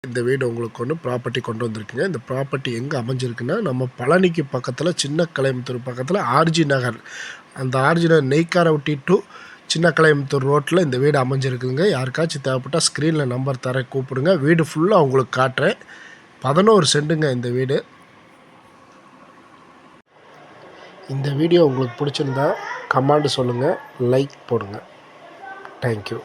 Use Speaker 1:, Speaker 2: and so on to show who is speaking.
Speaker 1: இந்த வீடு உங்களுக்கு ஒன்று ப்ராப்பர்ட்டி கொண்டு வந்திருக்குங்க. இந்த ப்ராப்பர்ட்டி எங்கே அமைஞ்சிருக்குன்னா, நம்ம பழனிக்கு பக்கத்தில் சின்ன கலையமுத்தூர் பக்கத்தில் ஆர்ஜி நகர், அந்த ஆர்ஜி நகர் நெய்க்காரவட்டி டு சின்ன கலையமுத்தூர் ரோட்டில் இந்த வீடு அமைஞ்சிருக்குதுங்க. யாருக்காச்சும் தேவைப்பட்டால் ஸ்க்ரீனில் நம்பர் தரேன், கூப்பிடுங்க. வீடு ஃபுல்லாக உங்களுக்கு காட்டுறேன். 11 சென்ட்டுங்க இந்த வீடு. இந்த வீடியோ உங்களுக்கு பிடிச்சிருந்தா கமெண்ட் சொல்லுங்கள், லைக் போடுங்க. தேங்க்யூ.